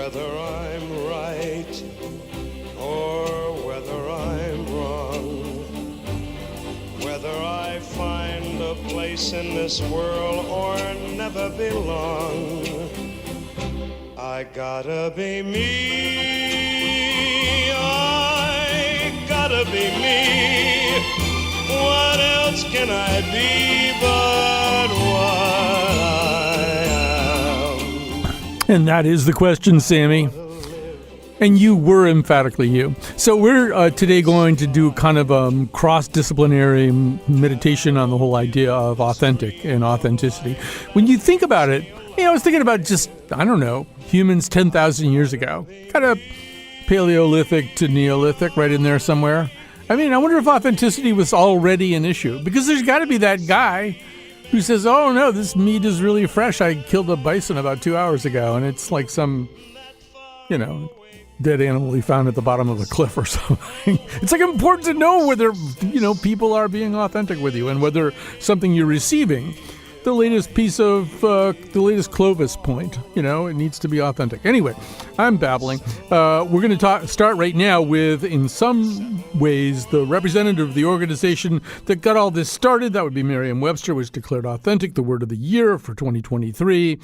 whether I'm right or whether I'm wrong, whether I find a place in this world or never belong, I gotta be me, I gotta be me. What else can I be but what I am? And that is the question, Sammy. And you were emphatically you. So we're today going to do kind of a cross-disciplinary meditation on the whole idea of authentic and authenticity. When you think about it, I was thinking about just, I don't know, humans 10,000 years ago. Kind of Paleolithic to Neolithic right in there somewhere. I mean, I wonder if authenticity was already an issue. Because there's got to be that guy who says, oh, no, this meat is really fresh. I killed a bison about 2 hours ago. And it's like some, dead animal he found at the bottom of a cliff or something. It's like important to know whether, people are being authentic with you and whether something you're receiving, the latest piece of, the latest Clovis point, it needs to be authentic. Anyway, I'm babbling. We're going to start right now with, in some ways, the representative of the organization that got all this started. That would be Merriam-Webster, which declared authentic the word of the year for 2023.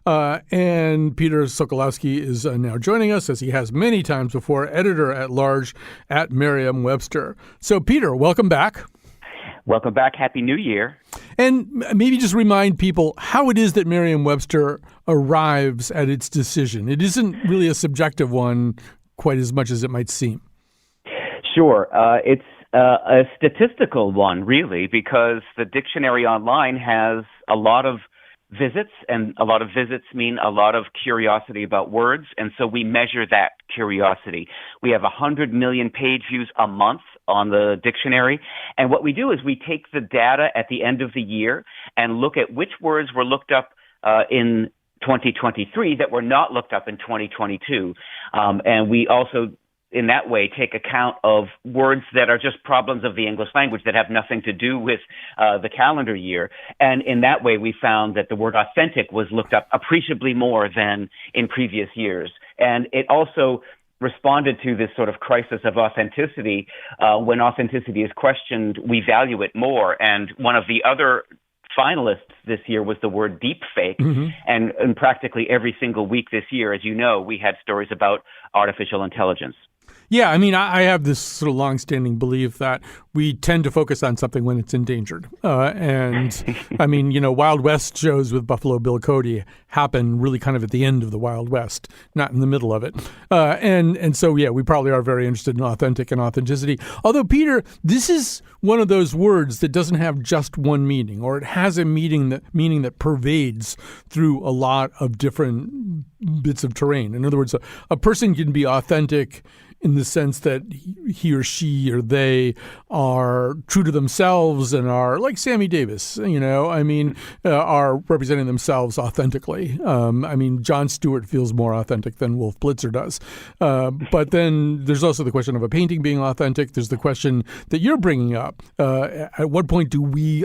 And Peter Sokolowski is now joining us, as he has many times before, editor-at-large at Merriam-Webster. So, Peter, welcome back. Welcome back. Happy New Year. And maybe just remind people how it is that Merriam-Webster arrives at its decision. It isn't really a subjective one quite as much as it might seem. Sure. It's a statistical one, really, because the dictionary online has a lot of visits, and a lot of visits mean a lot of curiosity about words, and so we measure that curiosity. We have 100 million page views a month on the dictionary, and what we do is we take the data at the end of the year and look at which words were looked up in 2023 that were not looked up in 2022, and we also in that way take account of words that are just problems of the English language that have nothing to do with the calendar year. And in that way, we found that the word authentic was looked up appreciably more than in previous years. And it also responded to this sort of crisis of authenticity. When authenticity is questioned, we value it more. And one of the other finalists this year was the word deep fake. Mm-hmm. And practically every single week this year, as you know, we had stories about artificial intelligence. Yeah, I mean, I have this sort of longstanding belief that we tend to focus on something when it's endangered. And I mean, Wild West shows with Buffalo Bill Cody happen really kind of at the end of the Wild West, not in the middle of it. And so, yeah, we probably are very interested in authentic and authenticity. Although, Peter, this is one of those words that doesn't have just one meaning, or it has a meaning that pervades through a lot of different bits of terrain. In other words, a person can be authentic in the sense that he or she or they are true to themselves and are like Sammy Davis, are representing themselves authentically. Jon Stewart feels more authentic than Wolf Blitzer does. But then there's also the question of a painting being authentic. There's the question that you're bringing up. At what point do we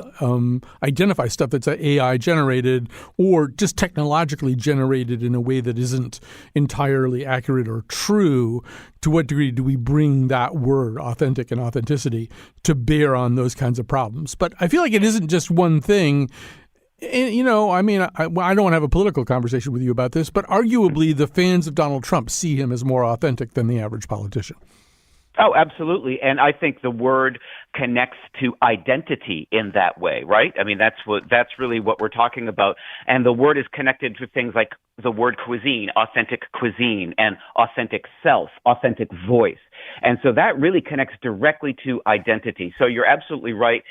identify stuff that's AI generated or just technologically generated in a way that isn't entirely accurate or true? To what degree do we bring that word, authentic and authenticity, to bear on those kinds of problems? But I feel like it isn't just one thing. And, I don't want to have a political conversation with you about this, but arguably the fans of Donald Trump see him as more authentic than the average politician. Oh, absolutely. And I think the word connects to identity in that way, right? I mean, that's really what we're talking about. And the word is connected to things like the word cuisine, authentic cuisine, and authentic self, authentic voice. And so that really connects directly to identity. So you're absolutely right.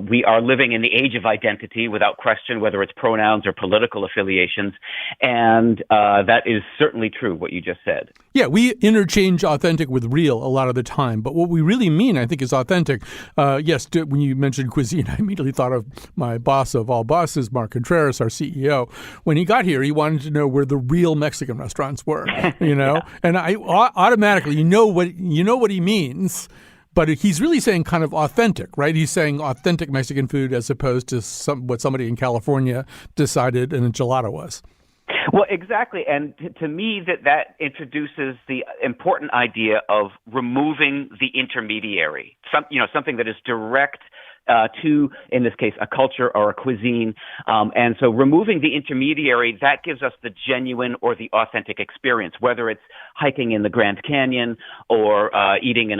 We are living in the age of identity without question, whether it's pronouns or political affiliations. And that is certainly true, what you just said. Yeah, we interchange authentic with real a lot of the time. But what we really mean, I think, is authentic. Yes, when you mentioned cuisine, I immediately thought of my boss of all bosses, Mark Contreras, our CEO. When he got here, he wanted to know where the real Mexican restaurants were, Yeah. And I automatically, you know what he means, but he's really saying kind of authentic, right? He's saying authentic Mexican food as opposed to what somebody in California decided an enchilada was. Well, exactly. And to me, that introduces the important idea of removing the intermediary, something that is direct to, in this case, a culture or a cuisine. And so removing the intermediary, that gives us the genuine or the authentic experience, whether it's hiking in the Grand Canyon or eating in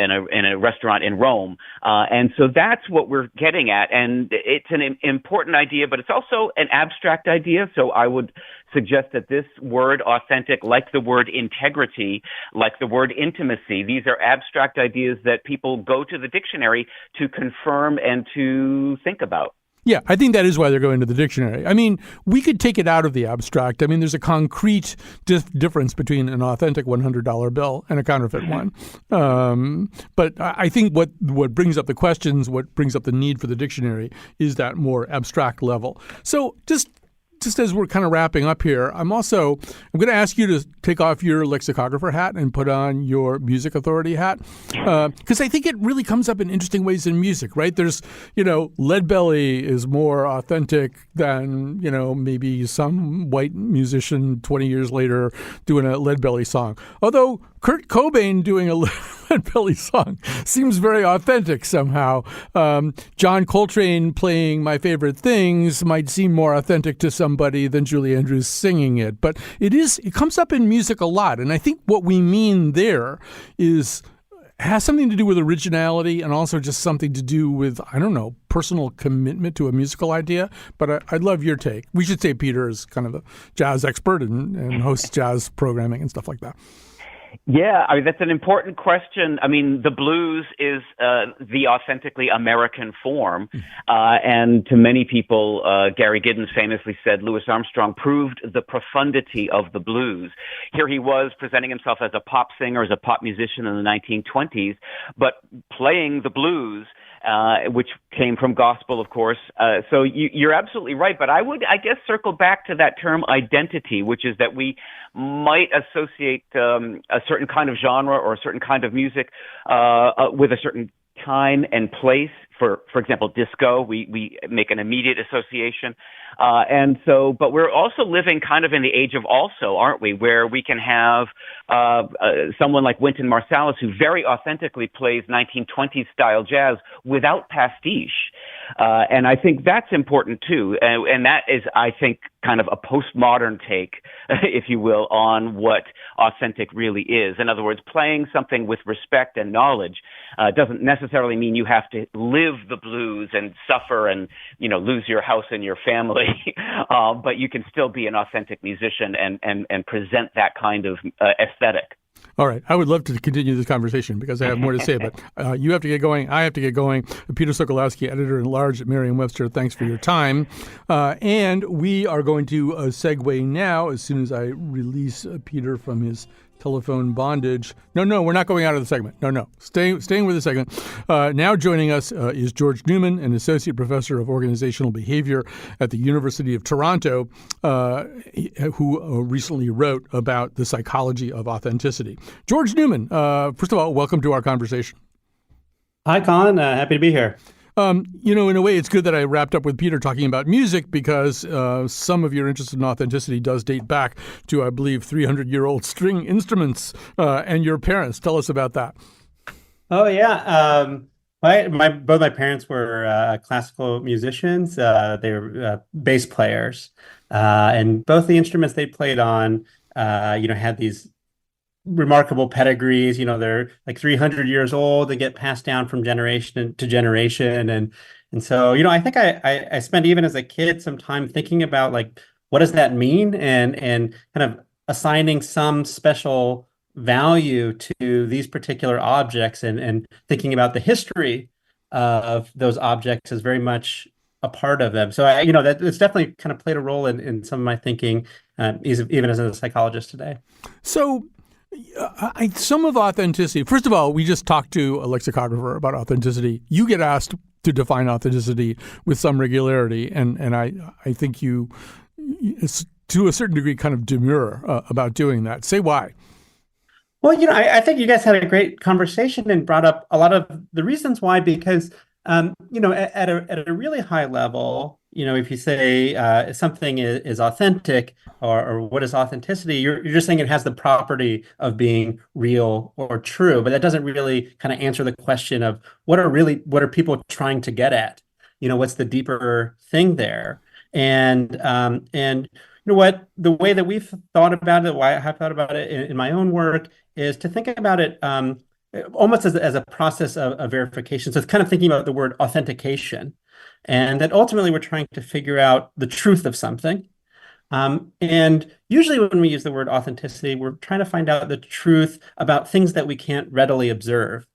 a restaurant in Rome. And so that's what we're getting at. And it's an important idea, but it's also an abstract idea. So I would suggest that this word authentic, like the word integrity, like the word intimacy, these are abstract ideas that people go to the dictionary to confirm and to think about. Yeah, I think that is why they're going to the dictionary. I mean, we could take it out of the abstract. I mean, there's a concrete difference between an authentic $100 bill and a counterfeit one. But I think what brings up the questions, what brings up the need for the dictionary is that more abstract level. So just as we're kind of wrapping up here, I'm going to ask you to take off your lexicographer hat and put on your music authority hat, because I think it really comes up in interesting ways in music, right? There's, Lead Belly is more authentic than, maybe some white musician 20 years later doing a Lead Belly song. Although Kurt Cobain doing a Lead Belly song seems very authentic somehow. John Coltrane playing My Favorite Things might seem more authentic to somebody than Julie Andrews singing it. But it comes up in music a lot. And I think what we mean there has something to do with originality and also just something to do with, personal commitment to a musical idea. But I'd love your take. We should say Peter is kind of a jazz expert and hosts jazz programming and stuff like that. Yeah, that's an important question. I mean, the blues is the authentically American form. And to many people, Gary Giddens famously said Louis Armstrong proved the profundity of the blues. Here he was presenting himself as a pop singer, as a pop musician in the 1920s, but playing the blues, which came from gospel, of course. So you're absolutely right. But I would, circle back to that term identity, which is that we might associate a certain kind of genre or a certain kind of music with a certain time and place. For example, disco, we make an immediate association. But we're also living kind of in the age of also, aren't we, where we can have someone like Wynton Marsalis who very authentically plays 1920s style jazz without pastiche. And I think that's important too. And that is, I think, kind of a postmodern take, if you will, on what authentic really is. In other words, playing something with respect and knowledge doesn't necessarily mean you have to live the blues and suffer and, lose your house and your family. But you can still be an authentic musician and present that kind of aesthetic. All right. I would love to continue this conversation because I have more to say, but you have to get going. I have to get going. Peter Sokolowski, editor-in-large at Merriam-Webster, thanks for your time. And we are going to segue now as soon as I release Peter from his telephone bondage. No, we're not going out of the segment. No. Staying with the segment. Now joining us is George Newman, an associate professor of organizational behavior at the University of Toronto, who recently wrote about the psychology of authenticity. George Newman, first of all, welcome to our conversation. Hi, Colin. Happy to be here. In a way, it's good that I wrapped up with Peter talking about music because some of your interest in authenticity does date back to, I believe, 300-year-old string instruments and your parents. Tell us about that. Oh, yeah. Both my parents were classical musicians. They were bass players. And both the instruments they played on, had these remarkable pedigrees. They're like 300 years old and get passed down from generation to generation. And so, I think I spent even as a kid some time thinking about like, what does that mean? And kind of assigning some special value to these particular objects and thinking about the history of those objects as very much a part of them. So, that it's definitely kind of played a role in some of my thinking, even as a psychologist today. So, some of authenticity, first of all, we just talked to a lexicographer about authenticity. You get asked to define authenticity with some regularity, and I think you, to a certain degree, kind of demur about doing that. Say why. Well, I think you guys had a great conversation and brought up a lot of the reasons why, because, at a really high level, if you say something is authentic or what is authenticity, you're just saying it has the property of being real or true, but that doesn't really kind of answer the question of what are people trying to get at? What's the deeper thing there? And you know what, the way that we've thought about it, why I have thought about it in my own work is to think about it almost as a process of verification. So it's kind of thinking about the word authentication, and that ultimately we're trying to figure out the truth of something. And usually when we use the word authenticity, we're trying to find out the truth about things that we can't readily observe.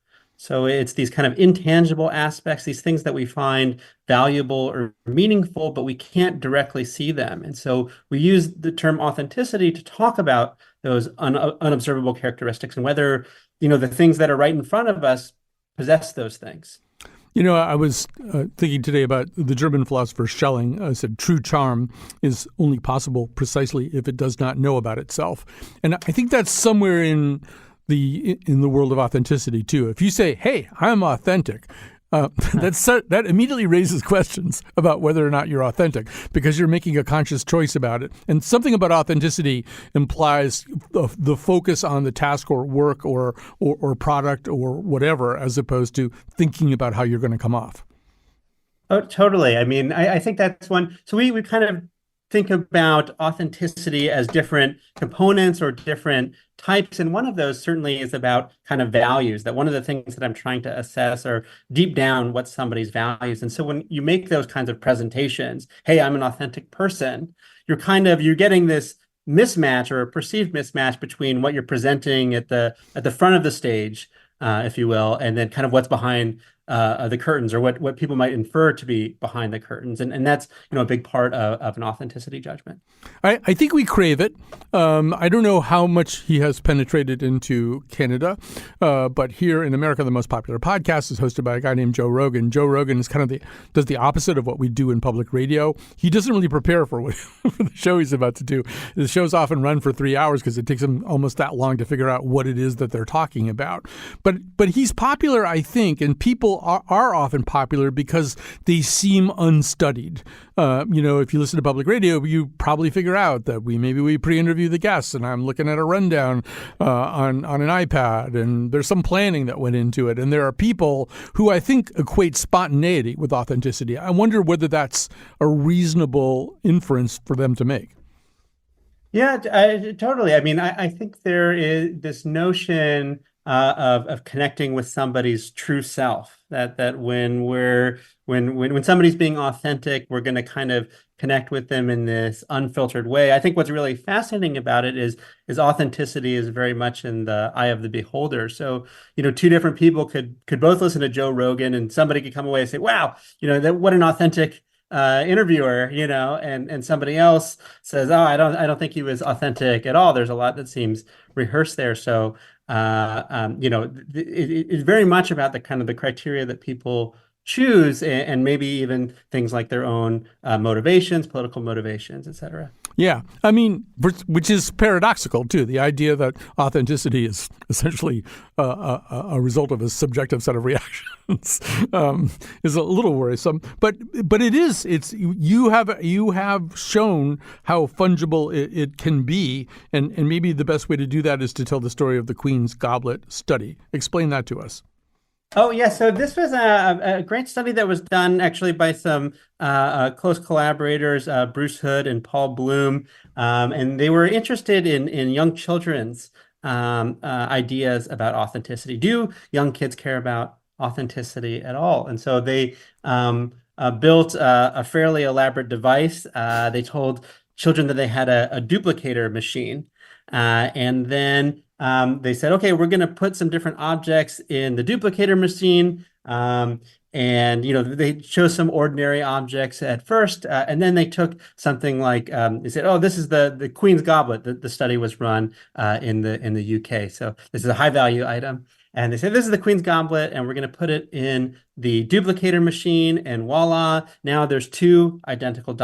So it's these kind of intangible aspects, these things that we find valuable or meaningful, but we can't directly see them. And so we use the term authenticity to talk about those unobservable characteristics and whether, the things that are right in front of us possess those things. I was thinking today about the German philosopher Schelling said true charm is only possible precisely if it does not know about itself. And I think that's somewhere in the world of authenticity, too. If you say, hey, I'm authentic, that immediately raises questions about whether or not you're authentic because you're making a conscious choice about it. And something about authenticity implies the focus on the task or work or product or whatever, as opposed to thinking about how you're going to come off. Oh, totally. I mean, I think that's one. So we kind of think about authenticity as different components or different types. And one of those certainly is about kind of values, that one of the things that I'm trying to assess are deep down what somebody's values. And so when you make those kinds of presentations, hey, I'm an authentic person, you're getting this mismatch or a perceived mismatch between what you're presenting at the front of the stage, if you will, and then kind of what's behind the curtains, or what people might infer to be behind the curtains. And that's, a big part of an authenticity judgment. I think we crave it. I don't know how much he has penetrated into Canada, but here in America, the most popular podcast is hosted by a guy named Joe Rogan. Joe Rogan is does the opposite of what we do in public radio. He doesn't really prepare for for the show he's about to do. The shows often run for 3 hours because it takes him almost that long to figure out what it is that they're talking about. But he's popular, I think, and people are often popular because they seem unstudied. If you listen to public radio, you probably figure out that we pre-interview the guests, and I'm looking at a rundown on an iPad, and there's some planning that went into it. And there are people who I think equate spontaneity with authenticity. I wonder whether that's a reasonable inference for them to make. Yeah, totally. I mean, I think there is this notion of connecting with somebody's true self. That when somebody's being authentic, we're going to kind of connect with them in this unfiltered way. I think what's really fascinating about it is authenticity is very much in the eye of the beholder. So, two different people could both listen to Joe Rogan, and somebody could come away and say, wow, what an authentic interviewer, and somebody else says, oh, I don't think he was authentic at all. There's a lot that seems rehearsed there. So, it's very much about the kind of the criteria that people choose, and maybe even things like their own motivations, political motivations, et cetera. Yeah. I mean, which is paradoxical, too. The idea that authenticity is essentially a result of a subjective set of reactions is a little worrisome. But you have shown how fungible it can be. And maybe the best way to do that is to tell the story of the Queen's Goblet study. Explain that to us. Oh, yeah. So this was a great study that was done actually by some close collaborators, Bruce Hood and Paul Bloom. And they were interested in young children's ideas about authenticity. Do young kids care about authenticity at all? And so they built a fairly elaborate device. They told children that they had a duplicator machine. And then they said, okay, we're going to put some different objects in the duplicator machine. And, they chose some ordinary objects at first. And then they took something like, they said, oh, this is the Queen's Goblet. The study was run in the UK. So this is a high value item. And they said, this is the Queen's Goblet, and we're going to put it in the duplicator machine, and voila, now there's two identical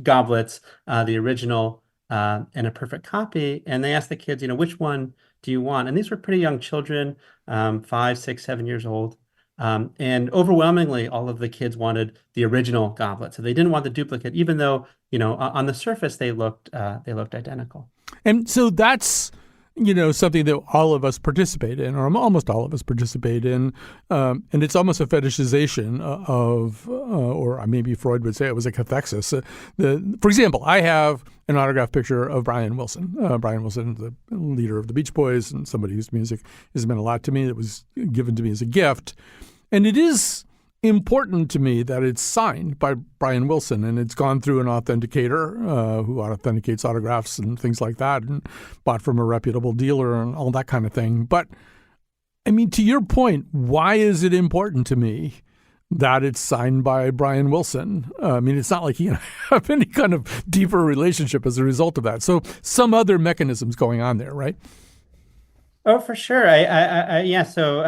goblets, the original and a perfect copy. And they asked the kids, which one do you want? And these were pretty young children, 5, 6, 7 years old. And overwhelmingly, all of the kids wanted the original goblet. So they didn't want the duplicate, even though, on the surface they looked identical. And so that's, something that all of us participate in, or almost all of us participate in. And it's almost a fetishization of, or maybe Freud would say it was a cathexis. For example, I have an autographed picture of Brian Wilson. Brian Wilson, the leader of the Beach Boys, and somebody whose music has meant a lot to me, that was given to me as a gift. And it is important to me that it's signed by Brian Wilson, and it's gone through an authenticator who authenticates autographs and things like that, and bought from a reputable dealer and all that kind of thing. But I mean, to your point, why is it important to me that it's signed by Brian Wilson? I mean, it's not like he and I have any kind of deeper relationship as a result of that. So some other mechanisms going on there, right? Oh, for sure. Yeah. So,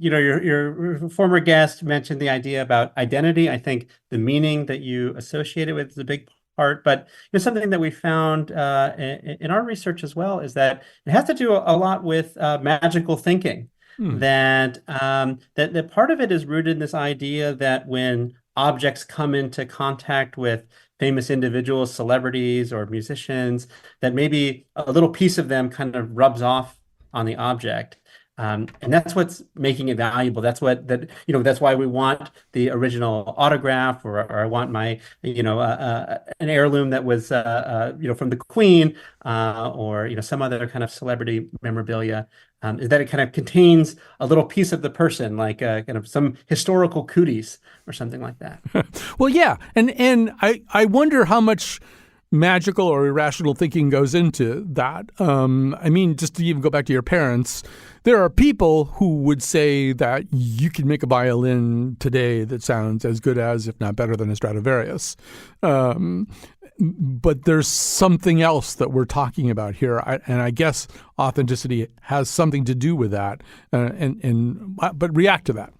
your former guest mentioned the idea about identity. I think the meaning that you associate it with is a big part. But something that we found in our research as well is that it has to do a lot with magical thinking. That part of it is rooted in this idea that when objects come into contact with famous individuals, celebrities, or musicians, that maybe a little piece of them kind of rubs off on the object. And that's what's making it valuable. That's why we want the original autograph, or I want my, an heirloom that was, from the Queen, or, some other kind of celebrity memorabilia, is that it kind of contains a little piece of the person, like kind of some historical cooties or something like that. Well, yeah. And I wonder how much magical or irrational thinking goes into that. I mean, just to even go back to your parents, there are people who would say that you can make a violin today that sounds as good as, if not better than, a Stradivarius. But there's something else that we're talking about here. And I guess authenticity has something to do with that. But react to that.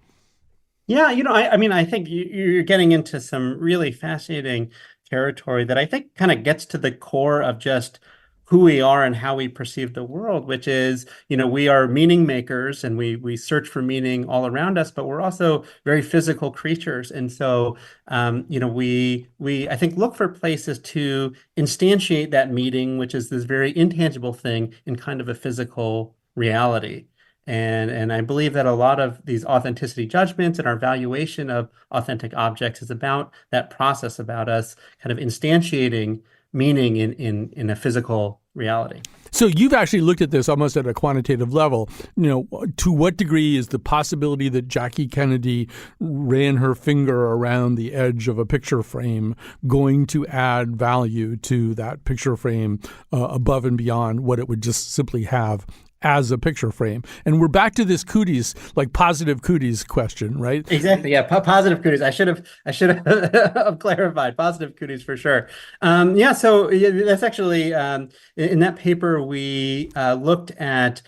Yeah, I think you're getting into some really fascinating territory that I think kind of gets to the core of just who we are and how we perceive the world, which is, we are meaning makers, and we search for meaning all around us, but we're also very physical creatures. And so, we I think look for places to instantiate that meaning, which is this very intangible thing, in kind of a physical reality. And I believe that a lot of these authenticity judgments and our valuation of authentic objects is about that process, about us kind of instantiating meaning in a physical reality. So you've actually looked at this almost at a quantitative level. To what degree is the possibility that Jackie Kennedy ran her finger around the edge of a picture frame going to add value to that picture frame above and beyond what it would just simply have as a picture frame? And we're back to this cooties, like positive cooties question, right? Exactly. Yeah. Positive cooties. I should have clarified. Positive cooties for sure. So that's actually in that paper we looked at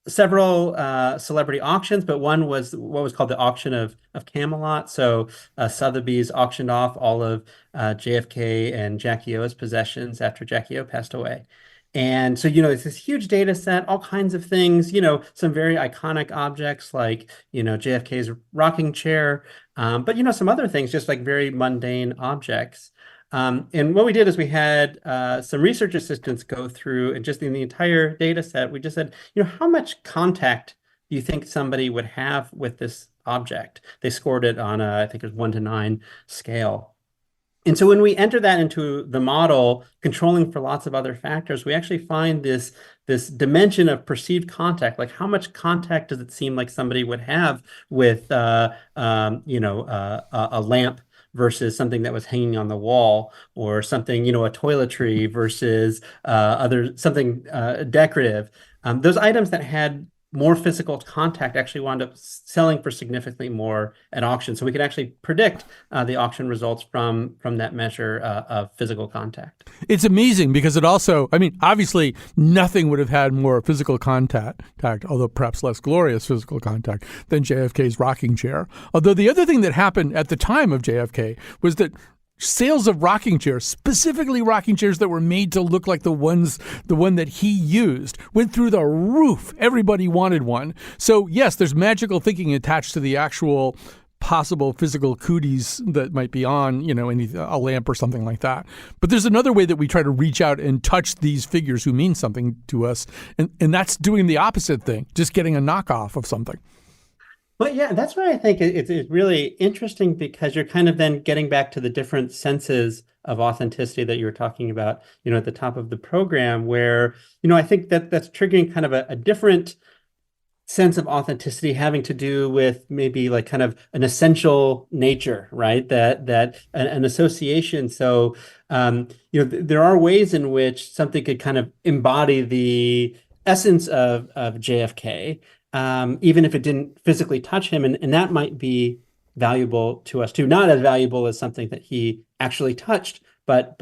several celebrity auctions, but one was what was called the auction of Camelot. So Sotheby's auctioned off all of JFK and Jackie O's possessions after Jackie O passed away. And so, it's this huge data set, all kinds of things, some very iconic objects like, JFK's rocking chair, but, some other things, just like very mundane objects. And what we did is we had some research assistants go through, and just in the entire data set, we just said, how much contact do you think somebody would have with this object? They scored it on I think it was 1 to 9 scale. And so when we enter that into the model, controlling for lots of other factors, we actually find this dimension of perceived contact, like how much contact does it seem like somebody would have with a lamp versus something that was hanging on the wall, or something, a toiletry versus something decorative. Those items that had more physical contact actually wound up selling for significantly more at auction. So we could actually predict the auction results from that measure of physical contact. It's amazing because it also, obviously nothing would have had more physical contact, although perhaps less glorious physical contact, than JFK's rocking chair. Although the other thing that happened at the time of JFK was that sales of rocking chairs, specifically rocking chairs that were made to look like the one that he used, went through the roof. Everybody wanted one. So yes, there's magical thinking attached to the actual possible physical cooties that might be on, a lamp or something like that. But there's another way that we try to reach out and touch these figures who mean something to us, and that's doing the opposite thing, just getting a knockoff of something. Well, yeah, that's why I think it's really interesting, because you're kind of then getting back to the different senses of authenticity that you were talking about, at the top of the program, where, I think that's triggering kind of a different sense of authenticity having to do with maybe like kind of an essential nature, right? That an association. So, there are ways in which something could kind of embody the essence of JFK. Even if it didn't physically touch him, and that might be valuable to us too. Not as valuable as something that he actually touched, but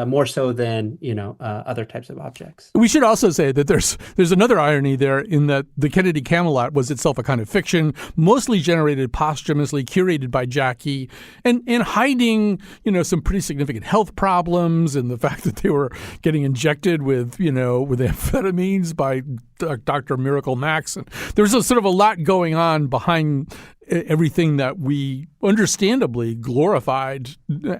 more so than other types of objects. We should also say that there's another irony there, in that the Kennedy Camelot was itself a kind of fiction, mostly generated posthumously, curated by Jackie, and hiding some pretty significant health problems, and the fact that they were getting injected with amphetamines by Dr. Miracle Max. And there's a sort of a lot going on behind everything that we understandably glorified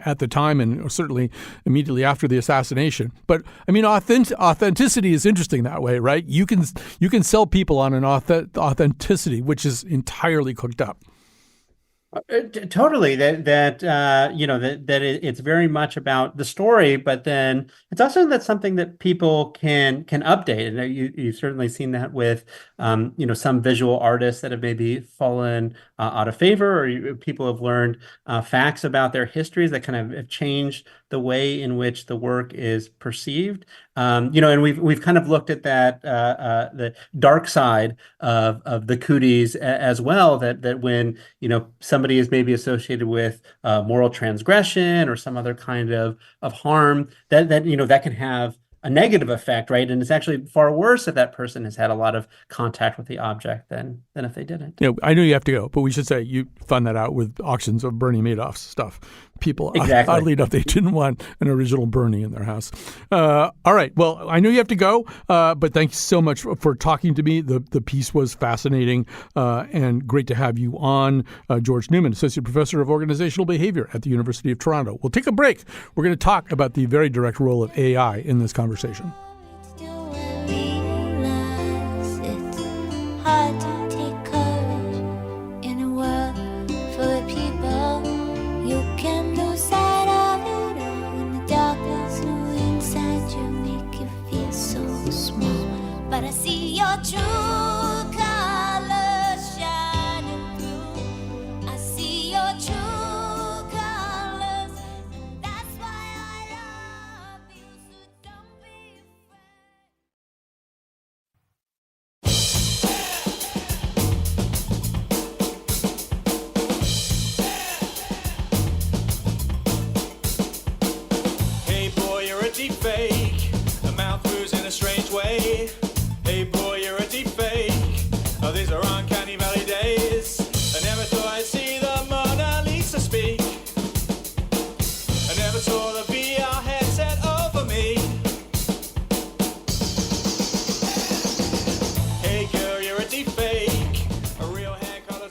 at the time, and certainly immediately after the assassination. But I mean, authenticity is interesting that way, right? You can sell people on an authenticity which is entirely cooked up. Totally. It's very much about the story, but then it's also something that people can update. And you've certainly seen that with some visual artists that have maybe fallen out of favor, or people have learned facts about their histories that kind of have changed the way in which the work is perceived. And we've kind of looked at that the dark side of the cooties as well. That when somebody is maybe associated with moral transgression or some other kind of harm, that can have a negative effect, right? And it's actually far worse if that person has had a lot of contact with the object than if they didn't. I know you have to go, but we should say you found that out with auctions of Bernie Madoff's stuff. People, exactly. Oddly enough, they didn't want an original Bernie in their house. All right. Well, I know you have to go, but thank you so much for talking to me. The piece was fascinating and great to have you on. George Newman, Associate Professor of Organizational Behavior at the University of Toronto. We'll take a break. We're going to talk about the very direct role of AI in this conversation.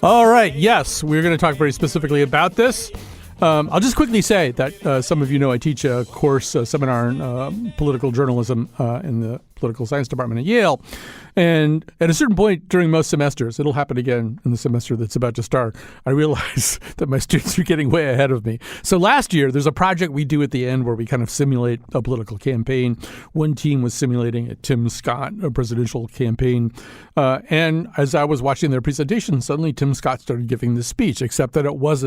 All right. Yes, we're going to talk very specifically about this. I'll just quickly say that some of you know I teach a course, a seminar in political journalism in the political science department at Yale. And at a certain point during most semesters, it'll happen again in the semester that's about to start, I realize that my students are getting way ahead of me. So last year, there's a project we do at the end where we kind of simulate a political campaign. One team was simulating a Tim Scott a presidential campaign. And as I was watching their presentation, suddenly Tim Scott started giving this speech, except that it was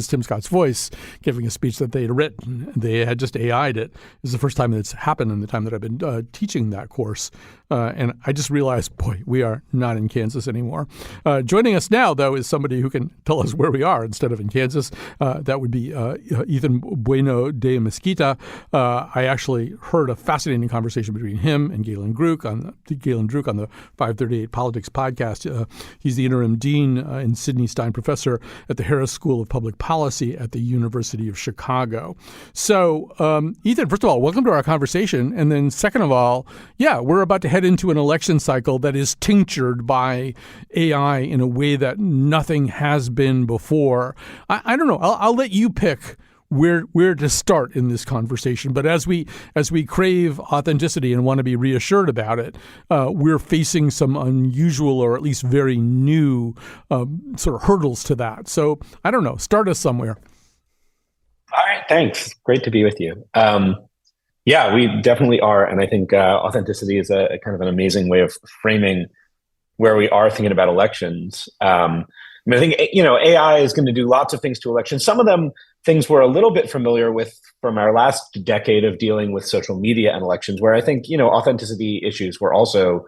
Tim Scott's voice giving a speech that they had written. They had just AI'd it. It was the first time that's happened in the time that I've been teaching that course. And I just realized, boy, we are not in Kansas anymore. Joining us now, though, is somebody who can tell us where we are instead of in Kansas. That would be Ethan Bueno de Mesquita. I actually heard a fascinating conversation between him and Galen Druke on the 538 Politics podcast. He's the interim dean and Sidney Stein professor at the Harris School of Public Policy at the University of Chicago. So, Ethan, first of all, welcome to our conversation. And then second of all, we're about to head into an election cycle that is tinctured by AI in a way that nothing has been before. I don't know. I'll let you pick where to start in this conversation. But as we crave authenticity and want to be reassured about it, we're facing some unusual or at least very new sort of hurdles to that. So I don't know. Start us somewhere. All right. Thanks. Great to be with you. We definitely are. And I think authenticity is a kind of an amazing way of framing where we are thinking about elections. I think, AI is going to do lots of things to elections. Some of them, things we're a little bit familiar with from our last decade of dealing with social media and elections, where I think, authenticity issues were also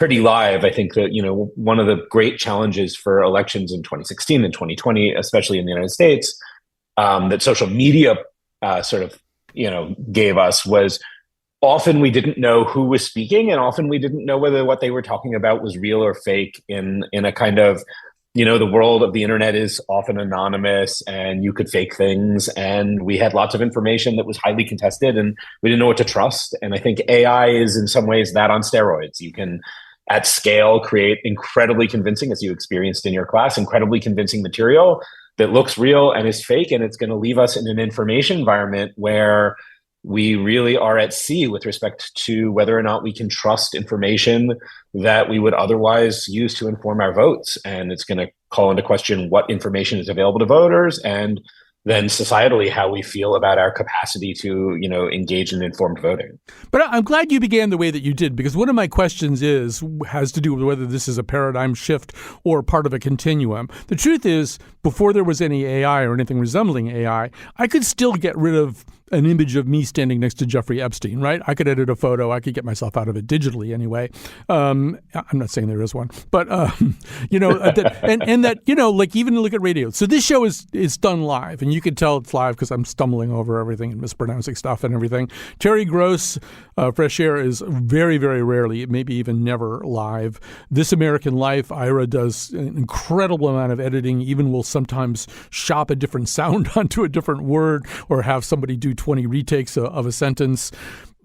pretty live. I think that, one of the great challenges for elections in 2016 and 2020, especially in the United States, that social media gave us was often we didn't know who was speaking, and often we didn't know whether what they were talking about was real or fake in a kind of, the world of the internet is often anonymous and you could fake things. And we had lots of information that was highly contested and we didn't know what to trust. And I think AI is in some ways that on steroids. You can at scale create incredibly convincing, as you experienced in your class, incredibly convincing material that looks real and is fake. And it's going to leave us in an information environment where we really are at sea with respect to whether or not we can trust information that we would otherwise use to inform our votes. And it's going to call into question what information is available to voters, and then societally how we feel about our capacity to, engage in informed voting. But I'm glad you began the way that you did, because one of my questions has to do with whether this is a paradigm shift or part of a continuum. The truth is, before there was any AI or anything resembling AI, I could still get rid of an image of me standing next to Jeffrey Epstein, right? I could edit a photo. I could get myself out of it digitally anyway. I'm not saying there is one, but, even look at radio. So this show is done live, and you can tell it's live because I'm stumbling over everything and mispronouncing stuff and everything. Terry Gross, Fresh Air, is very, very rarely, maybe even never live. This American Life, Ira does an incredible amount of editing, even will sometimes shop a different sound onto a different word or have somebody do 20 retakes of a sentence.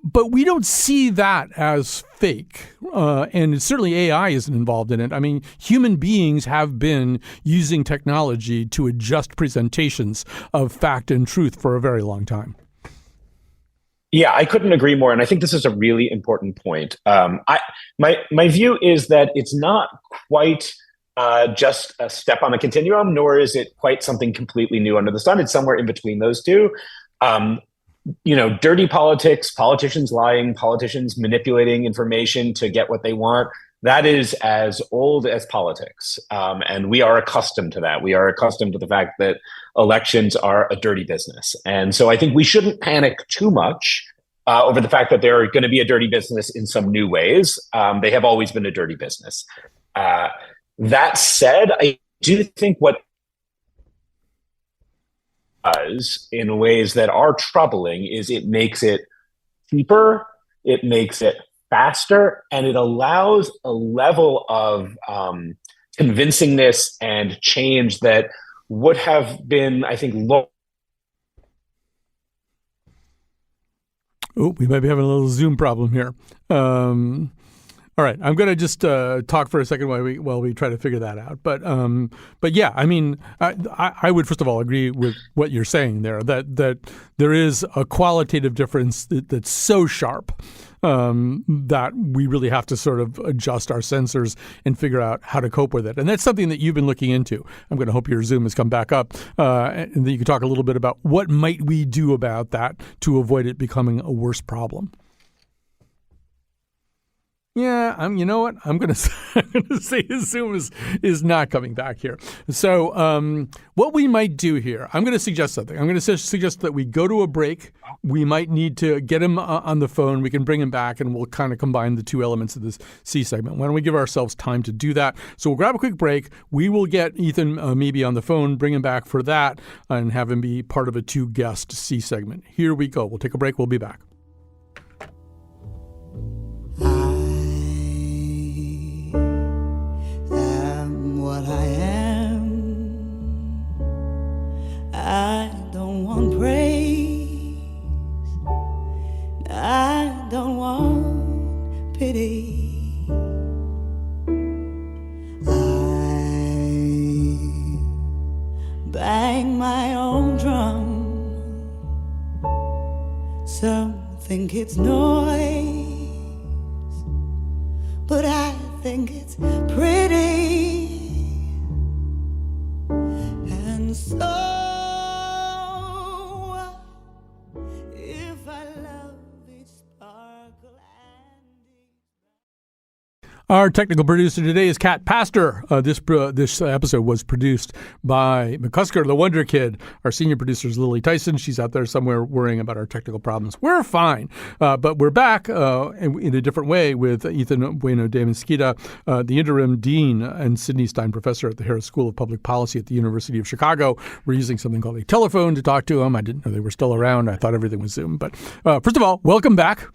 But we don't see that as fake. And certainly AI isn't involved in it. I mean, human beings have been using technology to adjust presentations of fact and truth for a very long time. Yeah, I couldn't agree more. And I think this is a really important point. My view is that it's not quite just a step on a continuum, nor is it quite something completely new under the sun. It's somewhere in between those two. Dirty politics, politicians lying, politicians manipulating information to get what they want. That is as old as politics. And we are accustomed to that. We are accustomed to the fact that elections are a dirty business. And so I think we shouldn't panic too much over the fact that they're going to be a dirty business in some new ways. They have always been a dirty business. That said, I do think what does in ways that are troubling is it makes it cheaper, it makes it faster, and it allows a level of convincingness and change that would have been, I think, low. Oh, we might be having a little Zoom problem here. All right, I'm going to just talk for a second while we try to figure that out. But yeah, I mean, I would first of all agree with what you're saying there, that there is a qualitative difference that's so sharp that we really have to sort of adjust our sensors and figure out how to cope with it. And that's something that you've been looking into. I'm going to hope your Zoom has come back up, and that you can talk a little bit about what might we do about that to avoid it becoming a worse problem. Yeah, you know what? I'm gonna say Zoom is not coming back here. So what we might do here, I'm gonna suggest something. I'm gonna suggest that we go to a break. We might need to get him on the phone. We can bring him back, and we'll kind of combine the two elements of this C segment. Why don't we give ourselves time to do that? So we'll grab a quick break. We will get Ethan maybe on the phone, bring him back for that, and have him be part of a two-guest C segment. Here we go. We'll take a break. We'll be back. What I am, I don't want praise, I don't want pity, I bang my own drum, some think it's noise, but I think it's pretty. And so, if I love each sparkle and Our technical producer today is Kat Pastor. This episode was produced by McCusker, the Wonder Kid. Our senior producer is Lily Tyson. She's out there somewhere worrying about our technical problems. We're fine, but we're back in a different way with Ethan Bueno de Mesquita, the interim dean and Sidney Stein professor at the Harris School of Public Policy at the University of Chicago. We're using something called a telephone to talk to him. I didn't know they were still around. I thought everything was Zoom. But first of all, welcome back.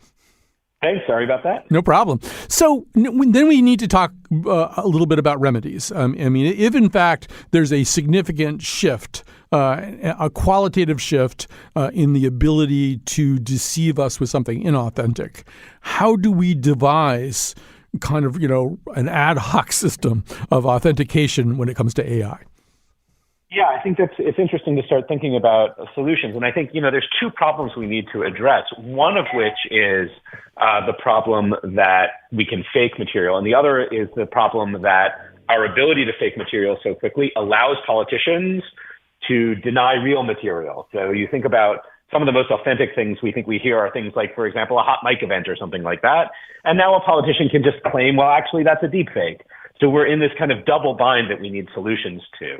Hey, sorry about that. No problem. So then we need to talk a little bit about remedies. I mean, if in fact there's a significant shift, a qualitative shift in the ability to deceive us with something inauthentic, how do we devise kind of, an ad hoc system of authentication when it comes to AI? Yeah, I think it's interesting to start thinking about solutions. And I think, there's two problems we need to address, one of which is the problem that we can fake material. And the other is the problem that our ability to fake material so quickly allows politicians to deny real material. So you think about some of the most authentic things we think we hear are things like, for example, a hot mic event or something like that. And now a politician can just claim, well, actually, that's a deep fake. So we're in this kind of double bind that we need solutions to.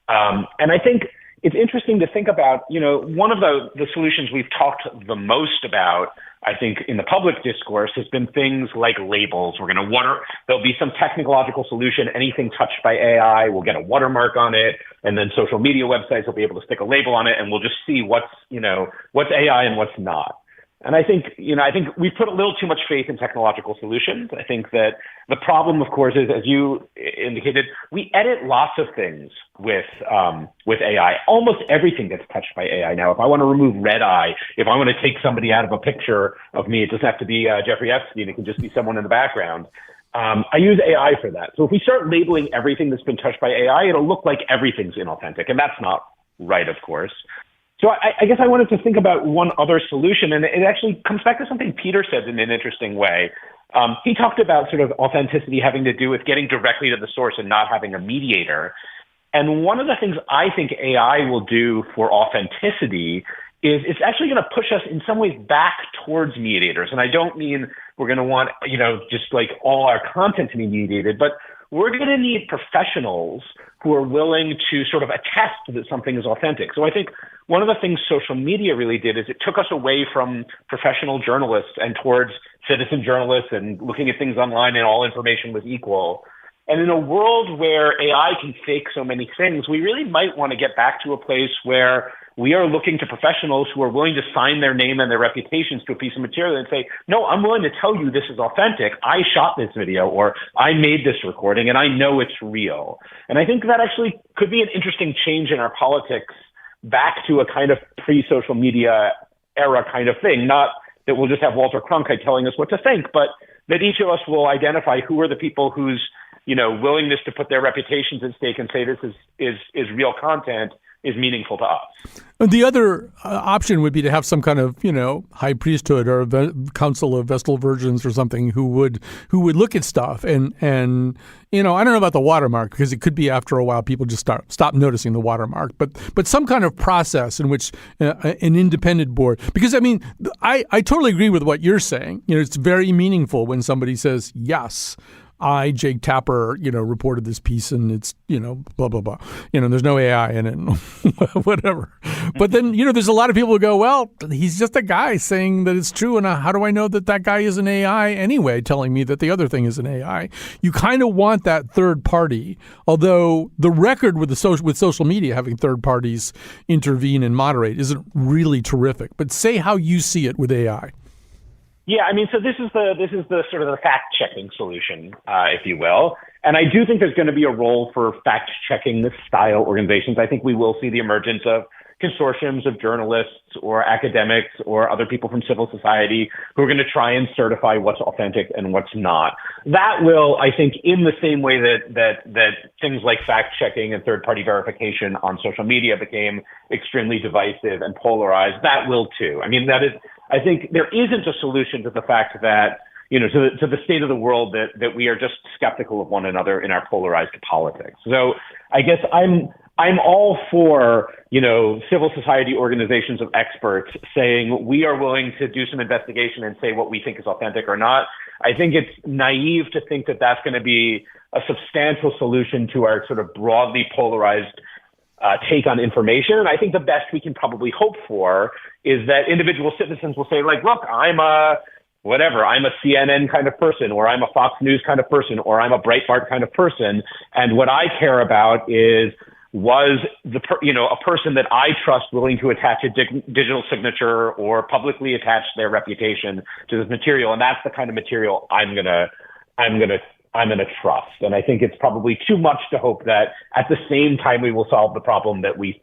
And I think it's interesting to think about, one of the solutions we've talked the most about, I think, in the public discourse has been things like labels. There'll be some technological solution. Anything touched by AI will get a watermark on it. And then social media websites will be able to stick a label on it. And we'll just see what's AI and what's not. And I think we've put a little too much faith in technological solutions. I think that the problem, of course, is, as you indicated, we edit lots of things with AI. Almost everything gets touched by AI now. If I want to remove red eye, if I want to take somebody out of a picture of me, it doesn't have to be Jeffrey Epstein. It can just be someone in the background. I use AI for that. So if we start labeling everything that's been touched by AI, it'll look like everything's inauthentic. And that's not right, of course. So I guess I wanted to think about one other solution, and it actually comes back to something Peter said in an interesting way. He talked about sort of authenticity having to do with getting directly to the source and not having a mediator. And one of the things I think AI will do for authenticity is it's actually going to push us in some ways back towards mediators. And I don't mean we're going to want, just like all our content to be mediated, but we're going to need professionals who are willing to sort of attest that something is authentic. So I think one of the things social media really did is it took us away from professional journalists and towards citizen journalists and looking at things online and all information was equal. And in a world where AI can fake so many things, we really might want to get back to a place where we are looking to professionals who are willing to sign their name and their reputations to a piece of material and say, no, I'm willing to tell you this is authentic. I shot this video or I made this recording and I know it's real. And I think that actually could be an interesting change in our politics back to a kind of pre-social media era kind of thing. Not that we'll just have Walter Cronkite telling us what to think, but that each of us will identify who are the people whose willingness to put their reputations at stake and say this is real content is meaningful to us. The other option would be to have some kind of, high priesthood or a council of Vestal virgins or something who would look at stuff and I don't know about the watermark, because it could be after a while people just stop noticing the watermark, but some kind of process in which an independent board, because I totally agree with what you're saying. It's very meaningful when somebody says, yes, I, Jake Tapper, reported this piece and it's, blah, blah, blah. There's no AI in it, whatever. But then, there's a lot of people who go, well, he's just a guy saying that it's true. And how do I know that guy is an AI anyway, telling me that the other thing is an AI? You kind of want that third party, although the record with social media having third parties intervene and moderate isn't really terrific. But say how you see it with AI. Yeah, so this is the sort of the fact-checking solution, if you will. And I do think there's going to be a role for fact-checking style organizations. I think we will see the emergence of consortiums of journalists or academics or other people from civil society who are going to try and certify what's authentic and what's not. That will, I think, in the same way that things like fact-checking and third-party verification on social media became extremely divisive and polarized, that will too. I think there isn't a solution to the fact that, to the state of the world that we are just skeptical of one another in our polarized politics. So I guess I'm all for, civil society organizations of experts saying we are willing to do some investigation and say what we think is authentic or not. I think it's naive to think that that's going to be a substantial solution to our sort of broadly polarized take on information. And I think the best we can probably hope for is that individual citizens will say, like, look, I'm a CNN kind of person, or I'm a Fox News kind of person, or I'm a Breitbart kind of person. And what I care about is, was a person that I trust willing to attach a digital signature or publicly attach their reputation to this material? And that's the kind of material I'm gonna trust. And I think it's probably too much to hope that at the same time we will solve the problem that we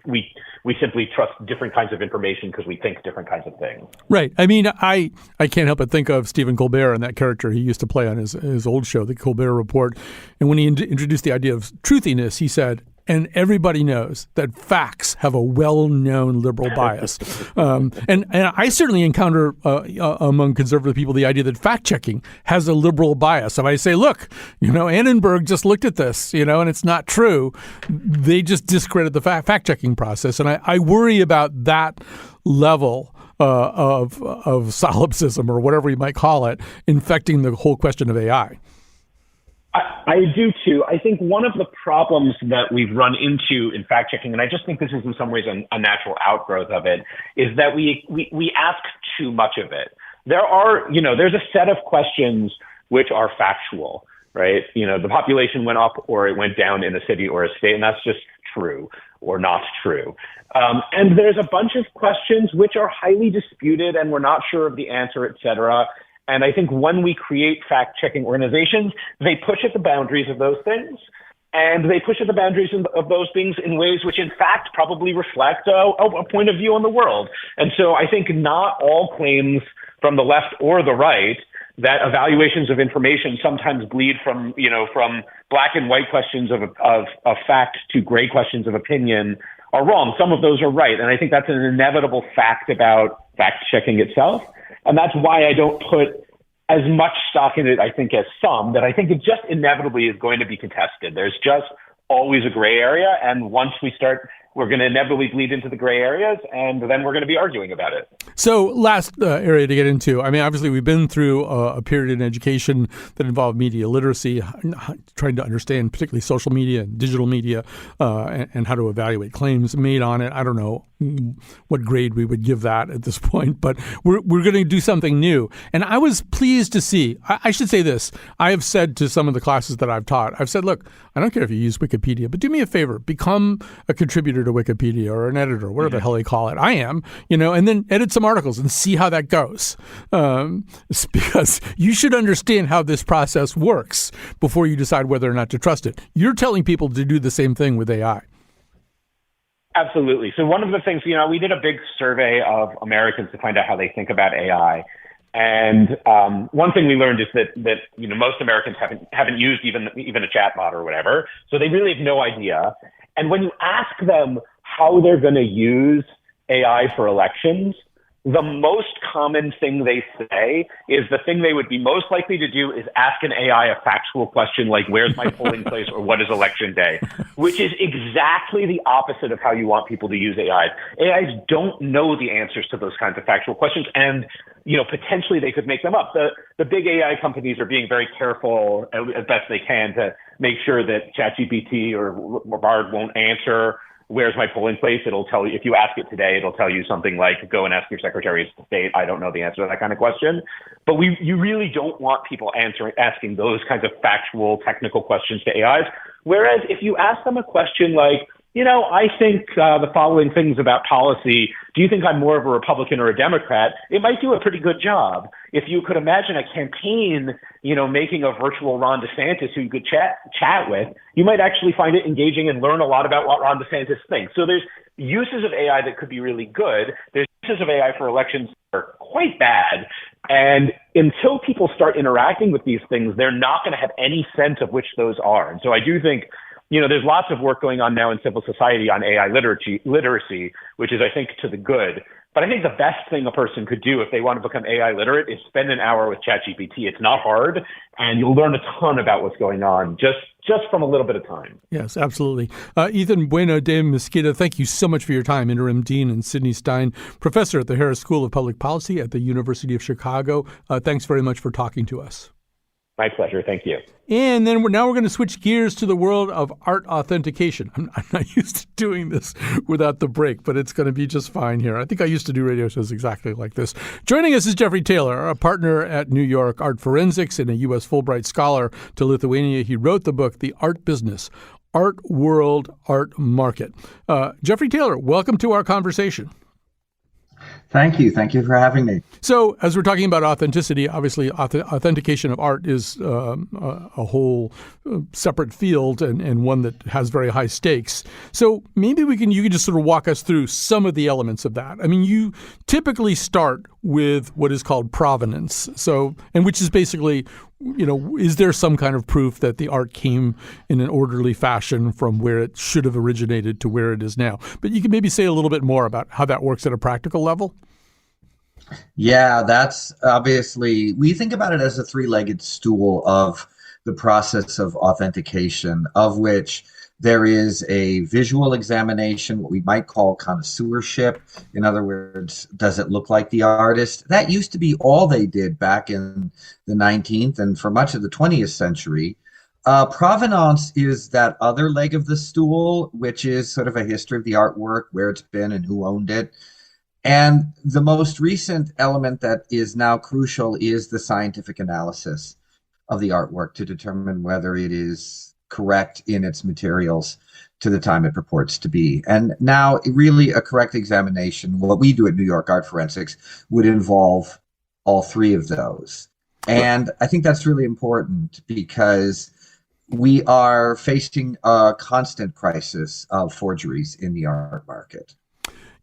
simply trust different kinds of information because we think different kinds of things. Right. I can't help but think of Stephen Colbert and that character he used to play on his old show, The Colbert Report. And when he introduced the idea of truthiness, he said, and everybody knows that facts have a well-known liberal bias. And I certainly encounter among conservative people the idea that fact-checking has a liberal bias. If I say, look, Annenberg just looked at this, and it's not true, they just discredit the fact-checking process. And I worry about that level of solipsism, or whatever you might call it, infecting the whole question of AI. I do too. I think one of the problems that we've run into in fact checking, and I just think this is in some ways a natural outgrowth of it, is that we ask too much of it. There's a set of questions which are factual, right? The population went up or it went down in a city or a state, and that's just true or not true. And there's a bunch of questions which are highly disputed and we're not sure of the answer, et cetera. And I think when we create fact-checking organizations, they push at the boundaries of those things. And they push at the boundaries of those things in ways which, in fact, probably reflect a point of view on the world. And so I think not all claims from the left or the right that evaluations of information sometimes bleed from black and white questions of fact to gray questions of opinion are wrong. Some of those are right. And I think that's an inevitable fact about fact-checking itself. And that's why I don't put as much stock in it, I think, as some, that I think it just inevitably is going to be contested. There's just always a gray area. And once we start, we're going to inevitably bleed into the gray areas, and then we're going to be arguing about it. So last area to get into, obviously we've been through a period in education that involved media literacy, trying to understand particularly social media and digital media and how to evaluate claims made on it. I don't know what grade we would give that at this point, but we're going to do something new. And I was pleased to see, I should say this, I have said to some of the classes that I've taught, I've said, look, I don't care if you use Wikipedia, but do me a favor, become a contributor to Wikipedia or an editor, whatever the hell they call it. I am, and then edit some articles and see how that goes. Because you should understand how this process works before you decide whether or not to trust it. You're telling people to do the same thing with AI. Absolutely. So one of the things, we did a big survey of Americans to find out how they think about AI. And one thing we learned is that most Americans haven't used even a chatbot or whatever. So they really have no idea. And when you ask them how they're going to use AI for elections, the most common thing they say is the thing they would be most likely to do is ask an AI a factual question like, where's my polling place or what is election day, which is exactly the opposite of how you want people to use AIs. AIs don't know the answers to those kinds of factual questions, and potentially they could make them up. The big AI companies are being very careful as best they can to make sure that ChatGPT or Bard won't answer where's my polling place. It'll tell you, if you ask it today, it'll tell you something like, go and ask your Secretary of State. I don't know the answer to that kind of question. But you really don't want people asking those kinds of factual, technical questions to AIs. Whereas if you ask them a question like, I think the following things about policy, do you think I'm more of a Republican or a Democrat? It might do a pretty good job. If you could imagine a campaign, making a virtual Ron DeSantis who you could chat with, you might actually find it engaging and learn a lot about what Ron DeSantis thinks. So there's uses of AI that could be really good. There's uses of AI for elections that are quite bad. And until people start interacting with these things, they're not going to have any sense of which those are. And so I do think there's lots of work going on now in civil society on AI literacy, which is, I think, to the good. But I think the best thing a person could do if they want to become AI literate is spend an hour with ChatGPT. It's not hard, and you'll learn a ton about what's going on just from a little bit of time. Yes, absolutely. Ethan Bueno de Mesquita, thank you so much for your time. Interim Dean, and Sidney Stein, Professor at the Harris School of Public Policy at the University of Chicago. Thanks very much for talking to us. My pleasure. Thank you. And then we're going to switch gears to the world of art authentication. I'm not used to doing this without the break, but it's going to be just fine here. I think I used to do radio shows exactly like this. Joining us is Jeffrey Taylor, a partner at New York Art Forensics and a U.S. Fulbright Scholar to Lithuania. He wrote the book, The Art Business, Art World, Art Market. Jeffrey Taylor, welcome to our conversation. Thank you. Thank you for having me. So as we're talking about authenticity, obviously authentication of art is a whole separate field and one that has very high stakes. So maybe you can just sort of walk us through some of the elements of that. I mean, you typically start with what is called provenance. And which is basically, is there some kind of proof that the art came in an orderly fashion from where it should have originated to where it is now? But you can maybe say a little bit more about how that works at a practical level. Yeah, that's obviously, we think about it as a three-legged stool of the process of authentication, of which there is a visual examination, what we might call connoisseurship. In other words, does it look like the artist? That used to be all they did back in the 19th and for much of the 20th century. Provenance is that other leg of the stool, which is sort of a history of the artwork, where it's been and who owned it. And the most recent element that is now crucial is the scientific analysis of the artwork to determine whether it is correct in its materials to the time it purports to be. And now really a correct examination, what we do at New York Art Forensics, would involve all three of those. And I think that's really important because we are facing a constant crisis of forgeries in the art market.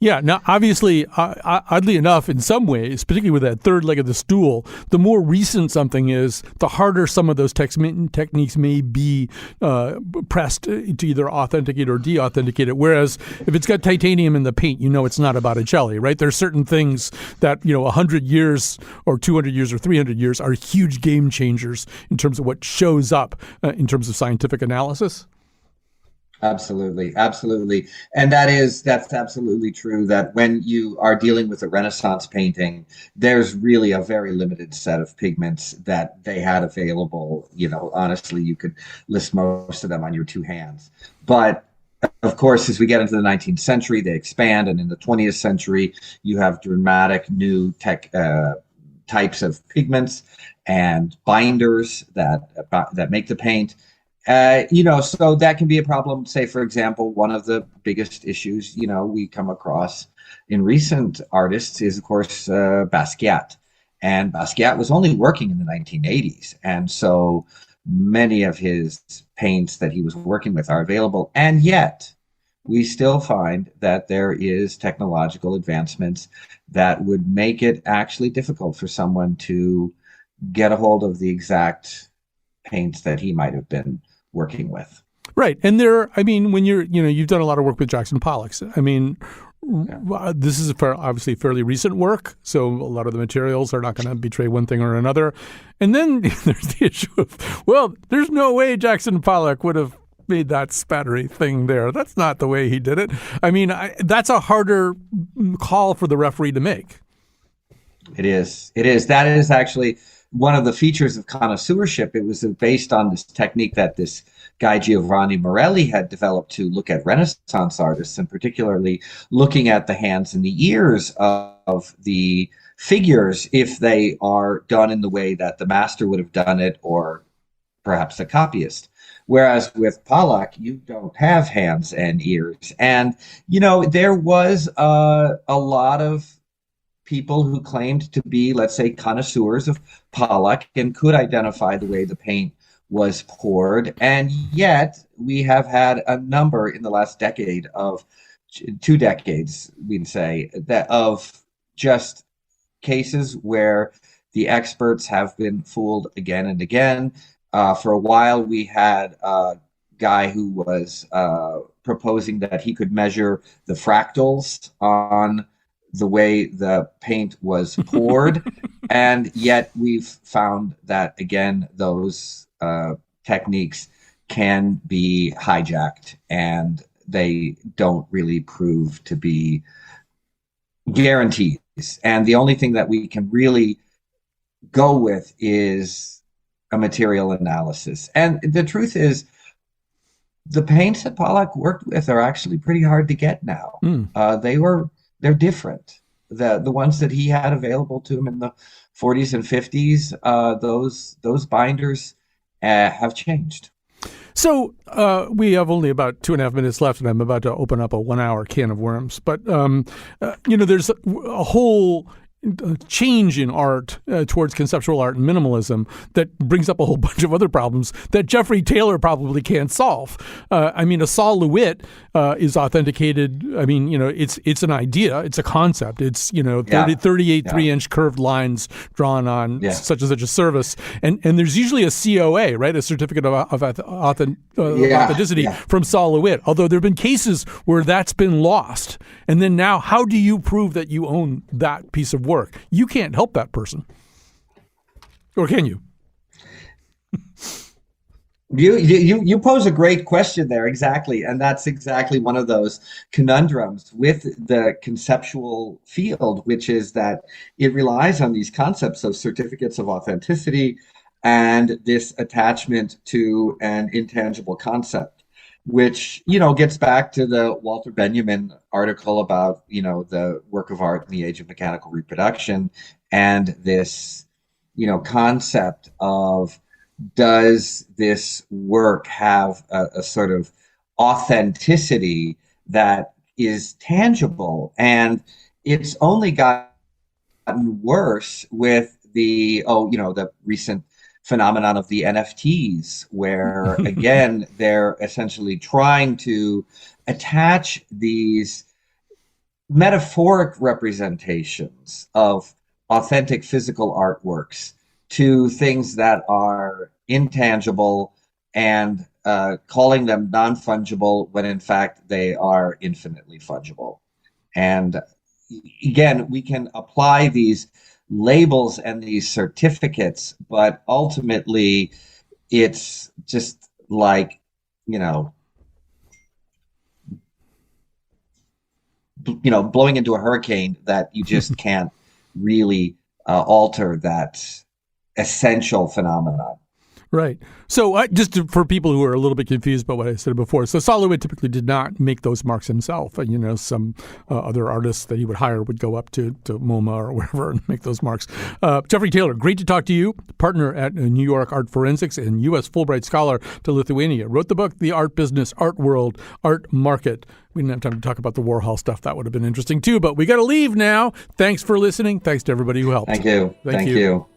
Yeah. Now, obviously, oddly enough, in some ways, particularly with that third leg of the stool, the more recent something is, the harder some of those techniques may be pressed to either authenticate or de-authenticate it. Whereas if it's got titanium in the paint, it's not a Botticelli, right? There's certain things that, 100 years or 200 years or 300 years are huge game changers in terms of what shows up in terms of scientific analysis. Absolutely. Absolutely. And that's absolutely true, that when you are dealing with a Renaissance painting, there's really a very limited set of pigments that they had available. Honestly, you could list most of them on your two hands. But of course, as we get into the 19th century, they expand. And in the 20th century, you have dramatic new types of pigments and binders that make the paint. So that can be a problem. Say, for example, one of the biggest issues, we come across in recent artists is, of course, Basquiat. And Basquiat was only working in the 1980s. And so many of his paints that he was working with are available. And yet we still find that there is technological advancements that would make it actually difficult for someone to get a hold of the exact paints that he might have been working with. Right. And when you've done a lot of work with Jackson Pollocks. I mean, this is obviously fairly recent work, so a lot of the materials are not going to betray one thing or another. And then there's the issue of, well, there's no way Jackson Pollock would have made that spattery thing there. That's not the way he did it. I mean, that's a harder call for the referee to make. It is. That is actually one of the features of connoisseurship. It was based on this technique that this guy Giovanni Morelli had developed to look at Renaissance artists, and particularly looking at the hands and the ears of the figures if they are done in the way that the master would have done it, or perhaps the copyist. Whereas with Pollock, you don't have hands and ears. And, there was a lot of people who claimed to be, let's say, connoisseurs of Pollock and could identify the way the paint was poured. And yet we have had a number in the last decade of 2 decades, we'd say, that of just cases where the experts have been fooled again and again. For a while, we had a guy who was proposing that he could measure the fractals on the way the paint was poured. And yet we've found that, again, those techniques can be hijacked, and they don't really prove to be guarantees. And the only thing that we can really go with is a material analysis. And the truth is, the paints that Pollock worked with are actually pretty hard to get now. They're different. The ones that he had available to him in the 40s and 50s, those binders have changed. So we have only about 2.5 minutes left, and I'm about to open up a 1-hour can of worms. But there's a whole change in art towards conceptual art and minimalism that brings up a whole bunch of other problems that Jeffrey Taylor probably can't solve. A Sol LeWitt is authenticated. It's an idea. It's a concept. It's 38 3-inch curved lines drawn on such and such a surface, and there's usually a COA, right, a certificate of authenticity from Sol LeWitt. Although there have been cases where that's been lost, and then now, how do you prove that you own that piece of work? You can't help that person, or can you? You pose a great question there, exactly, and that's exactly one of those conundrums with the conceptual field, which is that it relies on these concepts of certificates of authenticity and this attachment to an intangible concept, which gets back to the Walter Benjamin article about the work of art in the age of mechanical reproduction, and this concept of, does this work have a sort of authenticity that is tangible? And it's only gotten worse with the recent phenomenon of the NFTs, where again they're essentially trying to attach these metaphoric representations of authentic physical artworks to things that are intangible and calling them non-fungible when in fact they are infinitely fungible. And again, we can apply these labels and these certificates, but ultimately it's just like, blowing into a hurricane that you just can't really alter that essential phenomenon. Right. So for people who are a little bit confused about what I said before, so Sol LeWitt typically did not make those marks himself. Some other artists that he would hire would go up to MoMA or wherever and make those marks. Jeffrey Taylor, great to talk to you, partner at New York Art Forensics and U.S. Fulbright Scholar to Lithuania. Wrote the book, The Art Business, Art World, Art Market. We didn't have time to talk about the Warhol stuff. That would have been interesting too, but we got to leave now. Thanks for listening. Thanks to everybody who helped. Thank you. Thank you.